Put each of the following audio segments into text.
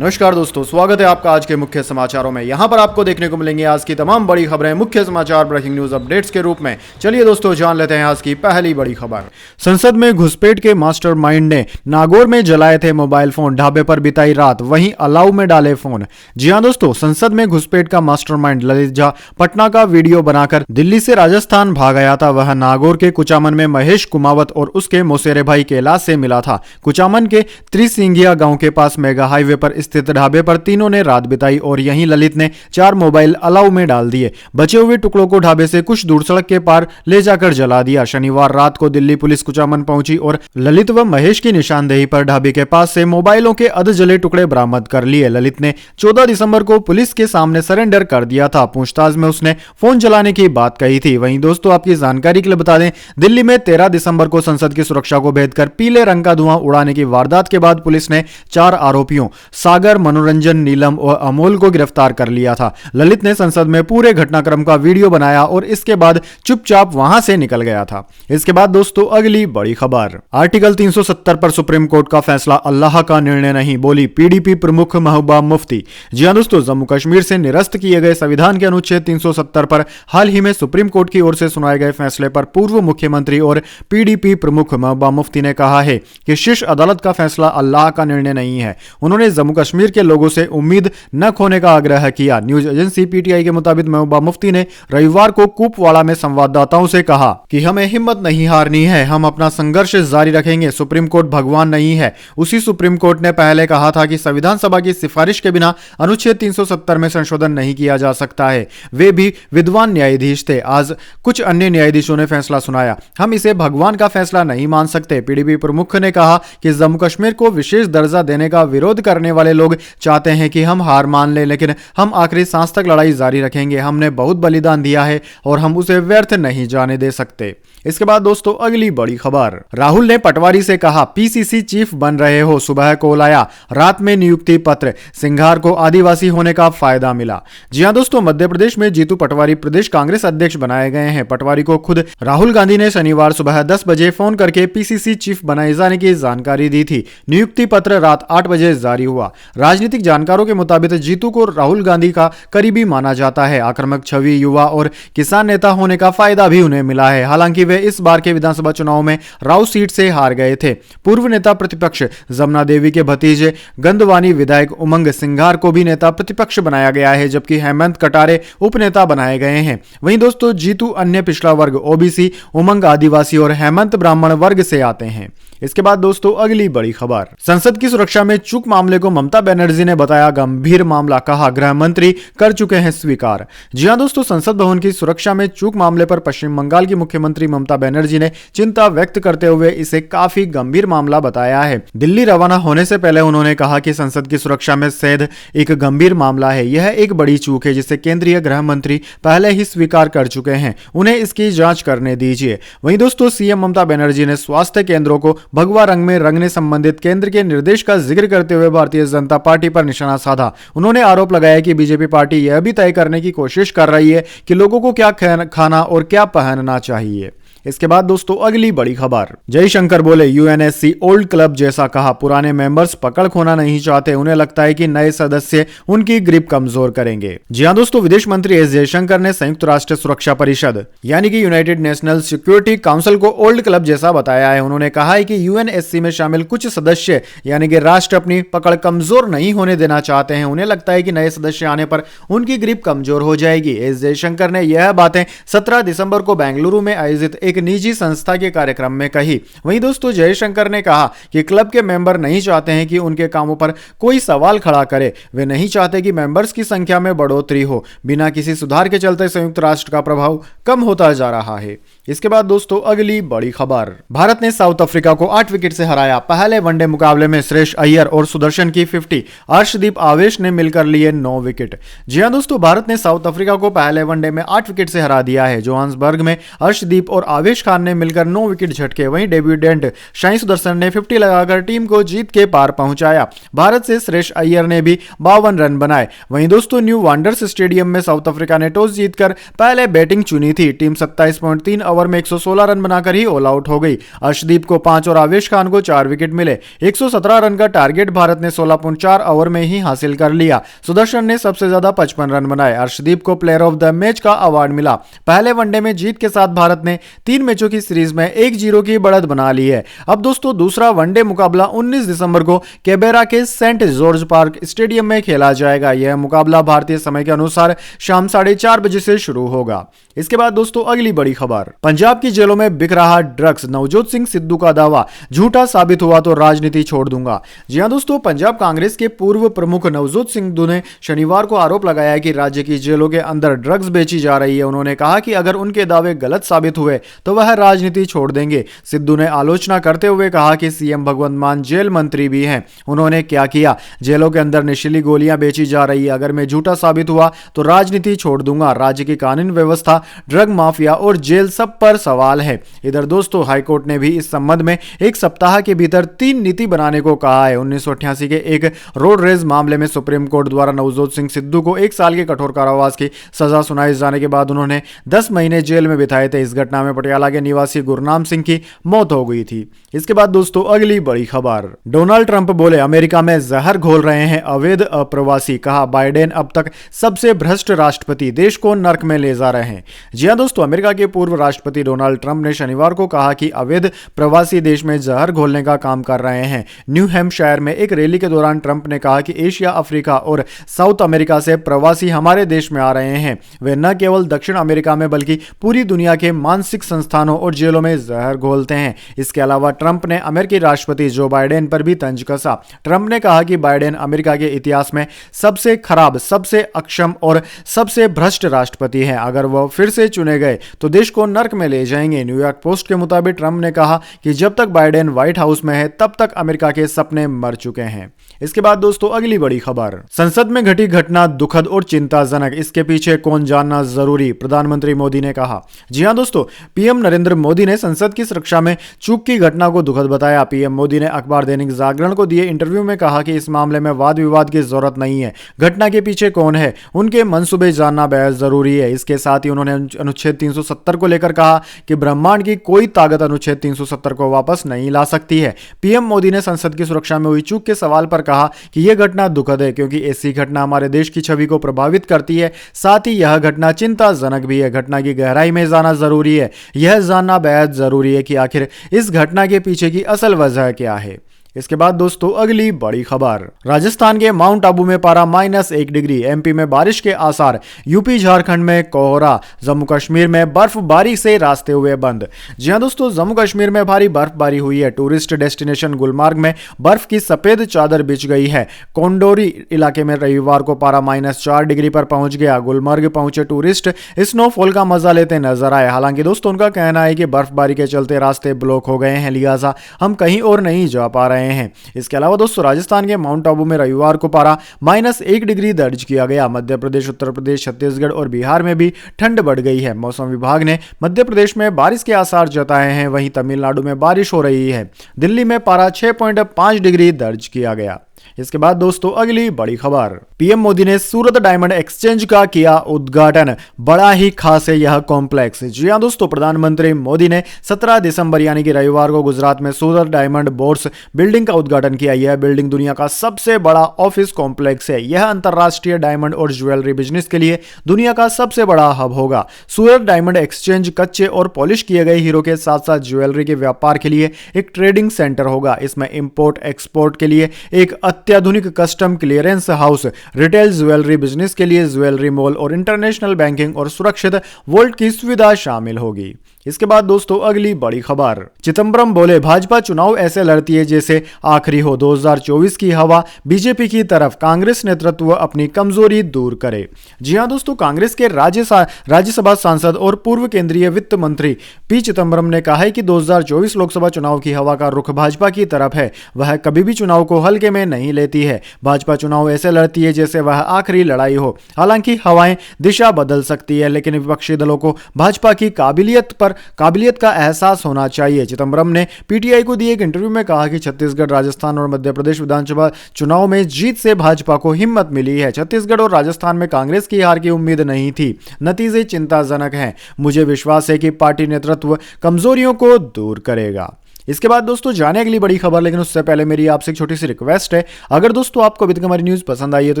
नमस्कार दोस्तों, स्वागत है आपका आज के मुख्य समाचारों में। यहां पर आपको देखने को मिलेंगे आज की तमाम बड़ी खबरें मुख्य समाचार ब्रेकिंग न्यूज अपडेट्स के रूप में। चलिए दोस्तों, जान लेते हैं आज की पहली बड़ी खबर। संसद में घुसपैठ के मास्टरमाइंड ने नागौर में जलाए थे मोबाइल फोन, ढाबे पर बिताई रात, वहीं अलाव में डाले फोन। जी हां दोस्तों, संसद में घुसपैठ का मास्टरमाइंड ललित झा पटना का वीडियो बनाकर दिल्ली से राजस्थान भाग गया था। वह नागौर के कुचामन में महेश कुमावत और उसके मौसेरे भाई कैलाश से मिला था। कुचामन के त्रिसिंघिया गांव के पास मेगा हाईवे पर स्थित ढाबे पर तीनों ने रात बिताई और यहीं ललित ने 4 मोबाइल अलाव में डाल दिए। बचे हुए टुकड़ों को ढाबे से कुछ दूर सड़क के पार ले जाकर जला दिया। शनिवार रात को दिल्ली पुलिस कुचामन पहुंची और ललित व महेश की निशानदेही पर ढाबे के पास से मोबाइलों के अध जले टुकड़े बरामद कर लिए। ललित ने 14 दिसंबर को पुलिस के सामने सरेंडर कर दिया था। पूछताछ में उसने फोन जलाने की बात कही थी। वहीं दोस्तों, आपकी जानकारी के लिए बता दें, दिल्ली में 13 दिसंबर को संसद की सुरक्षा को भेद कर पीले रंग का धुआं उड़ाने की वारदात के बाद पुलिस ने 4 आरोपियों सागर, मनोरंजन, नीलम और अमोल को गिरफ्तार कर लिया था। ललित ने संसद में पूरे घटनाक्रम का वीडियो बनाया और इसके बाद चुपचाप वहां से निकल गया था। इसके बाद दोस्तों, अगली बड़ी खबर। आर्टिकल 370 पर सुप्रीम कोर्ट का फैसला अल्लाह का निर्णय नहीं, बोली पीडीपी प्रमुख महबूबा मुफ्ती। जी हां दोस्तों, जम्मू कश्मीर से निरस्त किए गए संविधान के अनुच्छेद 370 पर हाल ही में सुप्रीम कोर्ट की ओर से सुनाए गए फैसले पर पूर्व मुख्यमंत्री और पीडीपी प्रमुख महबूबा मुफ्ती ने कहा है कि शीर्ष अदालत का फैसला अल्लाह का निर्णय नहीं है। उन्होंने जम्मू कश्मीर के लोगों से उम्मीद न खोने का आग्रह किया। न्यूज एजेंसी पीटीआई के मुताबिक महबूबा मुफ्ती ने रविवार को कुपवाड़ा में संवाददाताओं से कहा कि हमें हिम्मत नहीं हारनी है, हम अपना संघर्ष जारी रखेंगे। सुप्रीम कोर्ट भगवान नहीं है। उसी सुप्रीम कोर्ट ने पहले कहा था कि संविधान सभा की सिफारिश के बिना अनुच्छेद 370 में संशोधन नहीं किया जा सकता है। वे भी विद्वान न्यायाधीश थे। आज कुछ अन्य न्यायाधीशों ने फैसला सुनाया। हम इसे भगवान का फैसला नहीं मान सकते। पीडीपी प्रमुख ने कहा कि जम्मू कश्मीर को विशेष दर्जा देने का विरोध करने वाले लोग चाहते हैं कि हम हार मान लें, लेकिन हम आखिरी सांस तक लड़ाई जारी रखेंगे। हमने बहुत बलिदान दिया है और हम उसे व्यर्थ नहीं जाने दे सकते। इसके बाद दोस्तों, अगली बड़ी खबर। राहुल ने पटवारी से कहा पीसीसी चीफ बन रहे हो, सुबह को लाया, रात में नियुक्ति पत्र, सिंघार को आदिवासी होने का फायदा मिला। जी हां दोस्तों, मध्य प्रदेश में जीतू पटवारी प्रदेश कांग्रेस अध्यक्ष बनाए गए हैं। पटवारी को खुद राहुल गांधी ने शनिवार सुबह 10 बजे फोन करके पीसीसी चीफ बनाए जाने की जानकारी दी थी। नियुक्ति पत्र रात 8 बजे जारी हुआ। राजनीतिक जानकारों के मुताबिक जीतू को राहुल गांधी का करीबी माना जाता है। आक्रामक छवि, युवा और किसान नेता होने का फायदा भी उन्हें मिला है। हालांकि वे इस बार के विधानसभा चुनाव में राउ सीट से हार गए थे। पूर्व नेता प्रतिपक्ष जमुना देवी के भतीजे गंदवानी विधायक उमंग सिंघार को भी नेता प्रतिपक्ष बनाया गया है, जबकि हेमंत कटारे उपनेता बनाए गए हैं। वहीं दोस्तों, जीतू अन्य पिछड़ा वर्ग ओबीसी, उमंग आदिवासी और हेमंत ब्राह्मण वर्ग से आते हैं। इसके बाद दोस्तों, अगली बड़ी खबर। संसद की सुरक्षा में चूक मामले को ममता बनर्जी ने बताया गंभीर मामला, कहा गृह मंत्री कर चुके हैं स्वीकार। जी हां दोस्तों, संसद भवन की सुरक्षा में चूक मामले पर पश्चिम बंगाल की मुख्यमंत्री ममता बनर्जी ने चिंता व्यक्त करते हुए इसे काफी गंभीर मामला बताया है। दिल्ली रवाना होने से पहले उन्होंने कहा कि संसद की सुरक्षा में सेध एक गंभीर मामला है। यह एक बड़ी चूक है जिसे केंद्रीय गृह मंत्री पहले ही स्वीकार कर चुके हैं। उन्हें इसकी जांच करने दीजिए। वहीं दोस्तों, सीएम ममता बनर्जी ने स्वास्थ्य केंद्रों को भगवा रंग में रंगने संबंधित केंद्र के निर्देश का जिक्र करते हुए भारतीय जनता पार्टी पर निशाना साधा। उन्होंने आरोप लगाया कि बीजेपी पार्टी यह भी तय करने की कोशिश कर रही है कि लोगों को क्या खाना और क्या पहनना चाहिए। इसके बाद दोस्तों, अगली बड़ी खबर। जयशंकर बोले यूएनएससी ओल्ड क्लब जैसा, कहा पुराने मेंबर्स पकड़ खोना नहीं चाहते, उन्हें लगता है कि नए सदस्य उनकी ग्रिप कमजोर करेंगे। जी हां दोस्तों, विदेश मंत्री एस जयशंकर ने संयुक्त राष्ट्र सुरक्षा परिषद यानी कि यूनाइटेड नेशनल सिक्योरिटी काउंसिल को ओल्ड क्लब जैसा बताया है। उन्होंने कहा है कि यूएनएससी में शामिल कुछ सदस्य यानी कि राष्ट्र अपनी पकड़ कमजोर नहीं होने देना चाहते हैं। उन्हें लगता है कि नए सदस्य आने पर उनकी ग्रिप कमजोर हो जाएगी। एस जयशंकर ने यह बातें 17 दिसंबर को बेंगलुरु में आयोजित एक निजी संस्था के कार्यक्रम में कही। वहीं दोस्तों, जयशंकर ने कहा कि क्लब के मेंबर नहीं चाहते हैं कि उनके कामों पर कोई सवाल खड़ा करे। वे नहीं चाहते कि मेंबर्स की संख्या में बढ़ोतरी हो। बिना किसी सुधार के चलते संयुक्त राष्ट्र का प्रभाव कम होता जा रहा है। इसके बाद दोस्तों, अगली बड़ी खबर। भारत ने साउथ अफ्रीका को 8 विकेट से हराया। पहले वनडे मुकाबले में श्रेयस अय्यर और सुदर्शन की 50, अर्शदीप आवेश ने मिलकर लिए 9 विकेट। जी हां दोस्तों, भारत ने साउथ अफ्रीका को पहले वनडे में 8 विकेट से हरा दिया है। जोहान्सबर्ग में अर्शदीप और आवेश खान ने मिलकर 9 विकेट झटके। वहीं डेब्यूटेंट साई सुदर्शन ने 50 लगाकर टीम को जीत के पार पहुंचाया। भारत से श्रेयस अय्यर ने भी 52 रन बनाए। वहीं दोस्तों न्यू वांडर्स स्टेडियम में साउथ अफ्रीका ने टॉस जीतकर पहले बैटिंग चुनी थी। टीम 27.3 ओवर में 116 रन बनाकर ही ऑल आउट हो गई। अर्शदीप को 5 और आवेश खान को 4 विकेट मिले। 117 रन का टारगेट भारत ने 16.4 ओवर में ही हासिल कर लिया। सुदर्शन ने सबसे ज्यादा 55 रन बनाए। अर्शदीप को प्लेयर ऑफ द मैच का अवार्ड मिला। पहले वनडे में जीत के साथ भारत ने 3 मैचों की सीरीज में 1-0 की बढ़त बना ली है। अब दोस्तों दूसरा वनडे मुकाबला 19 दिसंबर को कैबेरा के सेंट जॉर्ज पार्क स्टेडियम में खेला जाएगा। यह मुकाबला भारतीय समय के अनुसार शाम 4:30 बजे से शुरू होगा। इसके बाद दोस्तों अगली बड़ी खबर, पंजाब की जेलों में बिक रहा ड्रग्स, नवजोत सिंह सिद्धू का दावा, झूठा साबित हुआ तो राजनीति छोड़ दूंगा। जी हां दोस्तों, पंजाब कांग्रेस के पूर्व प्रमुख नवजोत सिद्धू ने शनिवार को आरोप लगाया कि राज्य की जेलों के अंदर ड्रग्स बेची जा रही है। उन्होंने कहा कि अगर उनके दावे गलत साबित हुए तो वह राजनीति छोड़ देंगे। सिद्धू ने आलोचना करते हुए कहा कि सीएम भगवंत मान जेल मंत्री भी हैं। उन्होंने क्या किया? जेलों के अंदर नशीली गोलियां बेची जा रही है। अगर मैं झूठा साबित हुआ तो राजनीति छोड़ दूंगा। राज्य की कानून व्यवस्था, ड्रग माफिया और जेल सब पर सवाल है। इधर दोस्तों हाईकोर्ट ने भी इस संबंध में 1 सप्ताह के भीतर 3 नीति बनाने को कहा है। 1988 के एक रोड रेज मामले में सुप्रीम कोर्ट द्वारा नवजोत सिंह सिद्धू को 1 साल के कठोर कारावास की सजा सुनाई जाने के बाद उन्होंने 10 महीने जेल में बिताए थे। इस घटना में पटियाला के निवासी गुरनाम सिंह की मौत हो गई थी। इसके बाद दोस्तों अगली बड़ी खबर, डोनाल्ड ट्रंप बोले अमेरिका में जहर घोल रहे हैं अवैध अप्रवासी। कहा बाइडेन अब तक सबसे भ्रष्ट राष्ट्रपति, देश को नर्क में ले जा रहे हैं। जी हां दोस्तों, अमेरिका के पूर्व राष्ट्रपति डोनाल्ड ट्रंप ने शनिवार को कहा कि अवैध प्रवासी देश में जहर घोलने का काम कर रहे हैं। न्यू हैम्पशायर में एक रैली के दौरान ट्रंप ने कहा कि एशिया, अफ्रीका और साउथ अमेरिका से प्रवासी हमारे देश में आ रहे हैं। वे न केवल दक्षिण अमेरिका में बल्कि पूरी दुनिया के मानसिक संस्थानों और जेलों में जहर घोलते हैं। इसके अलावा ट्रंप ने अमेरिकी राष्ट्रपति जो बाइडेन पर भी तंज कसा। ट्रंप ने कहा कि बाइडेन अमेरिका के इतिहास में सबसे खराब, सबसे अक्षम और सबसे भ्रष्ट राष्ट्रपति हैं। अगर वह फिर से चुने गए तो देश को नर्क में ले जाएंगे। न्यूयॉर्क पोस्ट के मुताबिक ट्रंप ने कहा कि जब तक बाइडेन व्हाइट हाउस में है तब तक अमेरिका के सपने मर चुके हैं। इसके बाद दोस्तों अगली बड़ी खबर, संसद में घटी घटना दुखद और चिंताजनक, इसके पीछे कौन जानना जरूरी, प्रधानमंत्री मोदी ने कहा। जी हां दोस्तों, पीएम नरेंद्र मोदी ने संसद की सुरक्षा में चूक की घटना को दुखद बताया। पीएम मोदी ने अखबार दैनिक जागरण को दिए इंटरव्यू में कहा कि इस मामले में वाद विवाद की जरूरत नहीं है। घटना के पीछे कौन है, उनके मंसूबे जानना बेहद जरूरी है। इसके साथ ही उन्होंने अनुच्छेद 370 को लेकर कहा कि ब्रह्मांड की कोई ताकत अनुच्छेद 370 को वापस नहीं ला सकती है। पीएम मोदी ने संसद की सुरक्षा में हुई चूक के सवाल पर कहा कि यह घटना दुखद है क्योंकि ऐसी घटना हमारे देश की छवि को प्रभावित करती है। साथ ही यह घटना चिंताजनक भी है। घटना की गहराई में जाना जरूरी है। यह जानना बेहद जरूरी है कि आखिर इस घटना के पीछे की असल वजह क्या है। इसके बाद दोस्तों अगली बड़ी खबर, राजस्थान के माउंट आबू में पारा -1 डिग्री, एमपी में बारिश के आसार, यूपी झारखंड में कोहरा, जम्मू कश्मीर में बर्फबारी से रास्ते हुए बंद। जी हां दोस्तों, जम्मू कश्मीर में भारी बर्फबारी हुई है। टूरिस्ट डेस्टिनेशन गुलमर्ग में बर्फ की सफेद चादर बिछ गई है। कोंडोरी इलाके में रविवार को पारा -4 डिग्री पर पहुंच गया। गुलमर्ग पहुंचे टूरिस्ट स्नोफॉल का मजा लेते नजर आए। हालांकि दोस्तों उनका कहना है कि बर्फबारी के चलते रास्ते ब्लॉक हो गए हैं, लिहाजा हम कहीं और नहीं जा पा रहे हैं। इसके अलावा दोस्तों राजस्थान के माउंट आबू में रविवार को पारा -1 डिग्री दर्ज किया गया। मध्य प्रदेश, उत्तर प्रदेश, छत्तीसगढ़ और बिहार में भी ठंड बढ़ गई है। मौसम विभाग ने मध्य प्रदेश में बारिश के आसार जताए हैं। वहीं तमिलनाडु में बारिश हो रही है। दिल्ली में पारा 6.5 डिग्री दर्ज किया गया। इसके बाद दोस्तों अगली बड़ी खबर, पीएम मोदी ने सूरत डायमंड एक्सचेंज का किया उद्घाटन, बड़ा ही खास है यह कॉम्प्लेक्स। जी हां दोस्तों, प्रधानमंत्री मोदी ने 17 दिसंबर यानी कि रविवार को गुजरात में सूरत डायमंड बोर्स बिल्डिंग का उद्घाटन किया। यह बिल्डिंग दुनिया का सबसे बड़ा ऑफिस कॉम्प्लेक्स है। यह अंतरराष्ट्रीय डायमंड और ज्वेलरी बिजनेस के लिए दुनिया का सबसे बड़ा हब होगा। सूरत डायमंड एक्सचेंज कच्चे और पॉलिश किए गए हीरो के साथ साथ ज्वेलरी के व्यापार के लिए एक ट्रेडिंग सेंटर होगा। इसमें इंपोर्ट एक्सपोर्ट के लिए एक अत्याधुनिक custom clearance house, retail jewellery business के लिए ज्वेलरी मॉल और इंटरनेशनल बैंकिंग और सुरक्षित वोल्ट की सुविधा शामिल होगी। इसके बाद दोस्तों अगली बड़ी खबर, चिदंबरम बोले भाजपा चुनाव ऐसे लड़ती है जैसे आखिरी हो, 2024 की हवा बीजेपी की तरफ, कांग्रेस नेतृत्व अपनी कमजोरी दूर करे। जी हां दोस्तों, कांग्रेस के राज्यसभा सांसद और पूर्व केंद्रीय वित्त मंत्री पी चिदंबरम ने कहा है कि 2024 लोकसभा चुनाव की हवा का रुख भाजपा की तरफ है। वह कभी भी चुनाव को हल्के में नहीं लेती है। भाजपा चुनाव ऐसे लड़ती है जैसे वह आखिरी लड़ाई हो। हालांकि हवाएं दिशा बदल सकती है, लेकिन विपक्षी दलों को भाजपा की काबिलियत पर पर काबिलियत का एहसास होना चाहिए। चिदंबरम ने पीटीआई को दिए एक इंटरव्यू में कहा कि छत्तीसगढ़, राजस्थान और मध्य प्रदेश विधानसभा चुनाव में जीत से भाजपा को हिम्मत मिली है। छत्तीसगढ़ और राजस्थान में कांग्रेस की हार की उम्मीद नहीं थी। नतीजे चिंताजनक हैं। मुझे विश्वास है कि पार्टी नेतृत्व कमजोरियों को दूर करेगा। इसके बाद दोस्तों जाने अगली बड़ी खबर, लेकिन उससे पहले मेरी आपसे एक छोटी सी रिक्वेस्ट है। अगर दोस्तों आपको अभी तक हमारी न्यूज़ पसंद आई है तो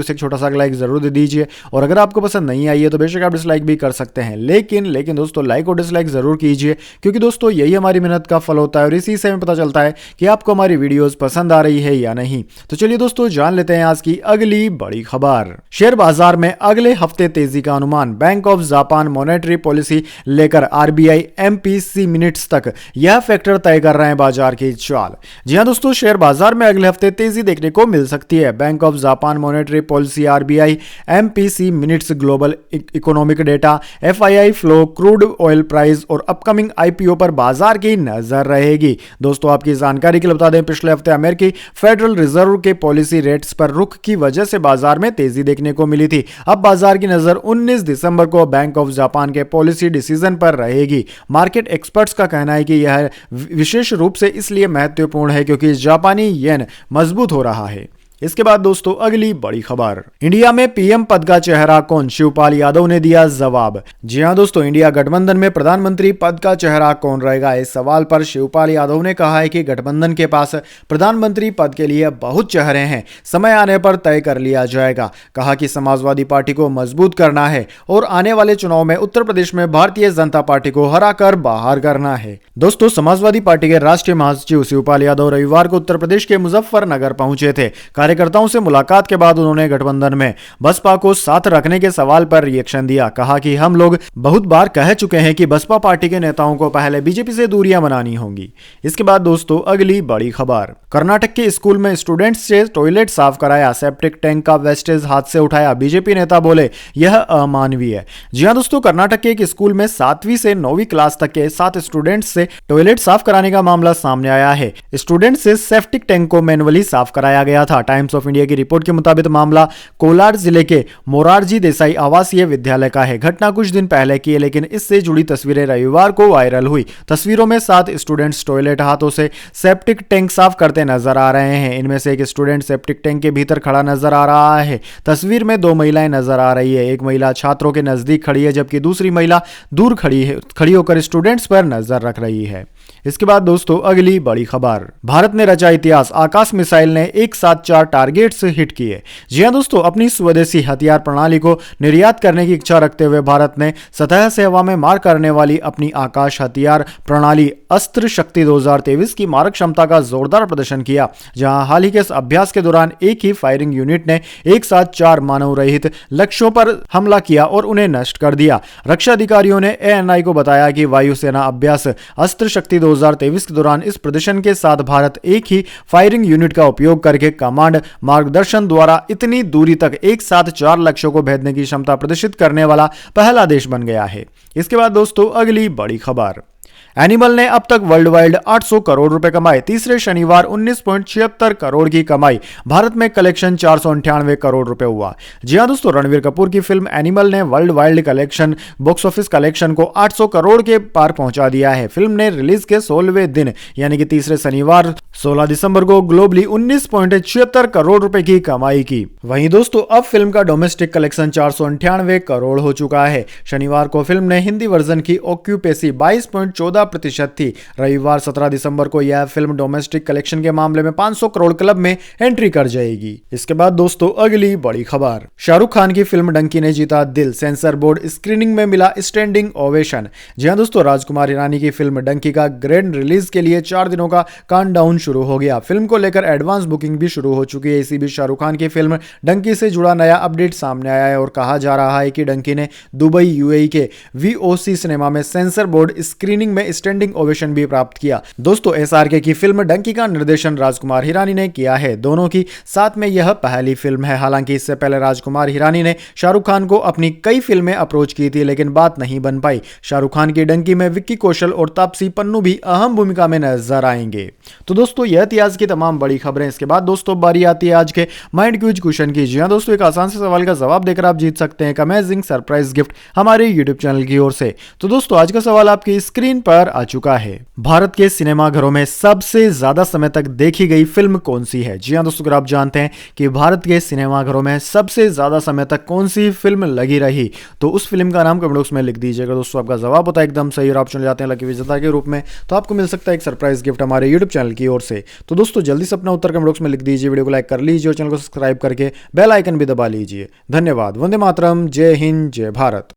इसे एक छोटा सा लाइक जरूर दे दीजिए, और अगर आपको पसंद नहीं आई है तो बेशक आप डिसलाइक भी कर सकते हैं, लेकिन दोस्तों लाइक और डिसलाइक जरूर कीजिए, क्योंकि दोस्तों यही हमारी मेहनत का फल होता है और इसी से हमें पता चलता है कि आपको हमारी वीडियोस पसंद आ रही है या नहीं। तो चलिए दोस्तों जान लेते हैं आज की अगली बड़ी खबर। शेयर बाजार में अगले हफ्ते तेजी का अनुमान। Bank of Japan monetary policy लेकर आरबीआई एमपीसी मिनट्स तक यह फैक्टर तय कर रहे हैं बाजार की चाल। जी हां दोस्तों, शेयर बाजार में अगले हफ्ते तेजी देखने को मिल सकती है। Bank of Japan monetary policy RBI MPC minutes, global economic data, FII flow, crude oil price और अपकमिंग आईपीओ पर बाजार की नजर रहेगी। दोस्तों आपकी जानकारी के लिए बता दें, पिछले हफ्ते अमेरिकी फेडरल रिजर्व के पॉलिसी रेट्स पर रुख की वजह से बाजार में तेजी देखने को मिली थी। अब बाजार की नजर 19 दिसंबर को बैंक ऑफ जापान के पॉलिसी डिसीजन पर रहेगी। मार्केट एक्सपर्ट्स का कहना है कि यह विशेष रूप से इसलिए महत्वपूर्ण है क्योंकि जापानी येन मजबूत हो रहा है। इसके बाद दोस्तों अगली बड़ी खबर। इंडिया में पीएम पद का चेहरा कौन? शिवपाल यादव ने दिया जवाब। जी हां दोस्तों, इंडिया गठबंधन में प्रधानमंत्री पद का चेहरा कौन रहेगा, इस सवाल पर शिवपाल यादव ने कहा है कि गठबंधन के पास प्रधानमंत्री पद के लिए बहुत चेहरे हैं, समय आने पर तय कर लिया जाएगा। कहा कि समाजवादी पार्टी को मजबूत करना है और आने वाले चुनाव में उत्तर प्रदेश में भारतीय जनता पार्टी को हराकर बाहर करना है। दोस्तों समाजवादी पार्टी के राष्ट्रीय महासचिव शिवपाल यादव रविवार को उत्तर प्रदेश के मुजफ्फरनगर पहुंचे थे। कार्यकर्ताओं से मुलाकात के बाद उन्होंने गठबंधन में बसपा को साथ रखने के सवाल पर रिएक्शन दिया। कहा कि हम लोग बहुत बार कह चुके हैं कि बसपा पार्टी के नेताओं को पहले बीजेपी से दूरियां बनानी होंगी। इसके बाद दोस्तों अगली बड़ी खबर। कर्नाटक के स्कूल में स्टूडेंट्स से टॉयलेट साफ कराया, सेप्टिक टैंक का वेस्टेज हाथ से उठाया। बीजेपी नेता बोले यह अमानवीय है। जी हां दोस्तों, कर्नाटक के एक स्कूल में 7वीं से 9वीं क्लास तक के 7 स्टूडेंट्स से टॉयलेट साफ कराने का मामला सामने आया है। स्टूडेंट से सेप्टिक टैंक को मैनुअली साफ कराया गया था। टाइम्स ऑफ इंडिया की रिपोर्ट के मुताबिक मामला कोलार जिले के मोरारजी देसाई आवासीय विद्यालय का है। घटना कुछ दिन पहले की है, लेकिन इससे जुड़ी तस्वीरें रविवार को वायरल हुई। तस्वीरों में 7 स्टूडेंट्स टॉयलेट हाथों से सेप्टिक टैंक साफ करते नजर आ रहे हैं। इनमें से एक स्टूडेंट सेप्टिक टैंक के भीतर खड़ा नजर आ रहा है। तस्वीर में 2 महिलाएं नजर आ रही है। एक महिला छात्रों के नजदीक खड़ी है, जबकि दूसरी महिला दूर खड़ी होकर स्टूडेंट्स पर नजर रख रही है। इसके बाद दोस्तों अगली बड़ी खबर। भारत ने रचा इतिहास, आकाश मिसाइल ने एक साथ 4 टारगेट्स हिट किए। जी हां दोस्तों, अपनी स्वदेशी हथियार प्रणाली को निर्यात करने की इच्छा रखते हुए भारत ने सतह से हवा में मार करने वाली अपनी आकाश हथियार प्रणाली अस्त्र शक्ति 2023 की मारक क्षमता का जोरदार प्रदर्शन किया। जहां हाल ही के अभ्यास के दौरान एक ही फायरिंग यूनिट ने एक साथ 4 मानव रहित लक्ष्यों पर हमला किया और उन्हें नष्ट कर दिया। रक्षा अधिकारियों ने एएनआई को बताया कि वायुसेना अभ्यास अस्त्र शक्ति 2023 के दौरान इस प्रदर्शन के साथ भारत एक ही फायरिंग यूनिट का उपयोग करके कमांड मार्गदर्शन द्वारा इतनी दूरी तक एक साथ 4 लक्ष्यों को भेदने की क्षमता प्रदर्शित करने वाला पहला देश बन गया है। इसके बाद दोस्तों अगली बड़ी खबर। एनिमल ने अब तक वर्ल्ड वाइड 800 करोड़ रुपए कमाए। तीसरे शनिवार 19.76 करोड़ की कमाई। भारत में कलेक्शन 498 करोड़ रुपए हुआ। जी हां दोस्तों, रणवीर कपूर की फिल्म एनिमल ने world wide collection box office collection को 800 करोड़ के पार पहुंचा दिया है। फिल्म ने रिलीज के 16वें दिन यानी कि तीसरे शनिवार 16 दिसंबर को ग्लोबली 19.76 करोड़ रुपए की कमाई की। वहीं दोस्तों अब फिल्म का डोमेस्टिक कलेक्शन 498 करोड़ हो चुका है। शनिवार को फिल्म ने हिंदी वर्जन की ऑक्यूपेसी 22.14% थी। रविवार 17 दिसंबर को यह फिल्म डोमेस्टिक कलेक्शन के मामले में 500 करोड़ क्लब में एंट्री कर जाएगी। इसके बाद दोस्तों अगली बड़ी खबर। शाहरुख खान की फिल्म डंकी ने जीता दिल, सेंसर बोर्ड स्क्रीनिंग में मिला स्टैंडिंग ओवेशन। जी हां दोस्तों, राजकुमार हिरानी की फिल्म डंकी का ग्रैंड रिलीज के लिए 4 दिनों का काउंटडाउन शुरू हो गया। फिल्म को लेकर एडवांस बुकिंग भी शुरू हो चुकी है। इसी बीच शाहरुख खान की फिल्म डंकी से जुड़ा नया अपडेट सामने आया है और कहा जा रहा है कि डंकी ने दुबई यूएई के वीओसी सिनेमा में सेंसर बोर्ड स्क्रीनिंग में स्टैंडिंग ओवेशन भी प्राप्त किया। दोस्तों SRK की फिल्म डंकी का निर्देशन राजकुमार हिरानी ने किया है। दोनों की साथ में यह पहली फिल्म है। हालांकि इससे पहले राजकुमार हिरानी ने शाहरुख खान को अपनी कई फिल्में अप्रोच की थी, लेकिन बात नहीं बन पाई। शाहरुख खान की डंकी में विक्की कौशल और तापसी पन्नू भी अहम भूमिका में नजर आएंगे। तो दोस्तों यह थी आज की तमाम बड़ी खबरें। इसके बाद दोस्तों बारी आती है आज के माइंड क्विज क्वेश्चन की। जी हां दोस्तों, एक आसान से सवाल का जवाब देकर आप जीत सकते हैं एक अमेजिंग सरप्राइज गिफ्ट हमारे यूट्यूब चैनल की ओर से। तो दोस्तों आज का सवाल आपकी स्क्रीन पर आ चुका है। भारत के सिनेमाघरों में सबसे ज्यादा समय तक देखी गई फिल्म कौन सी है? जी हां दोस्तों, अगर आप जानते हैं कि भारत के सिनेमाघरों में सबसे ज्यादा समय तक कौन सी फिल्म लगी रही, तो उस फिल्म का नाम कमेंट बॉक्स में लिख दीजिएगा। दोस्तों आपका जवाब होता है एकदम सही और आप चुन जाते हैं लकी विजेता के रूप में, तो आपको मिल सकता है एक सरप्राइज गिफ्ट हमारे यूट्यूब चैनल की ओर से। तो दोस्तों जल्दी से अपना उत्तर कमेंट बॉक्स में लिख दीजिए, वीडियो को लाइक कर लीजिए और चैनल को सब्सक्राइब करके बेल आइकन भी दबा लीजिए। धन्यवाद। वंदे मातरम। जय हिंद, जय भारत।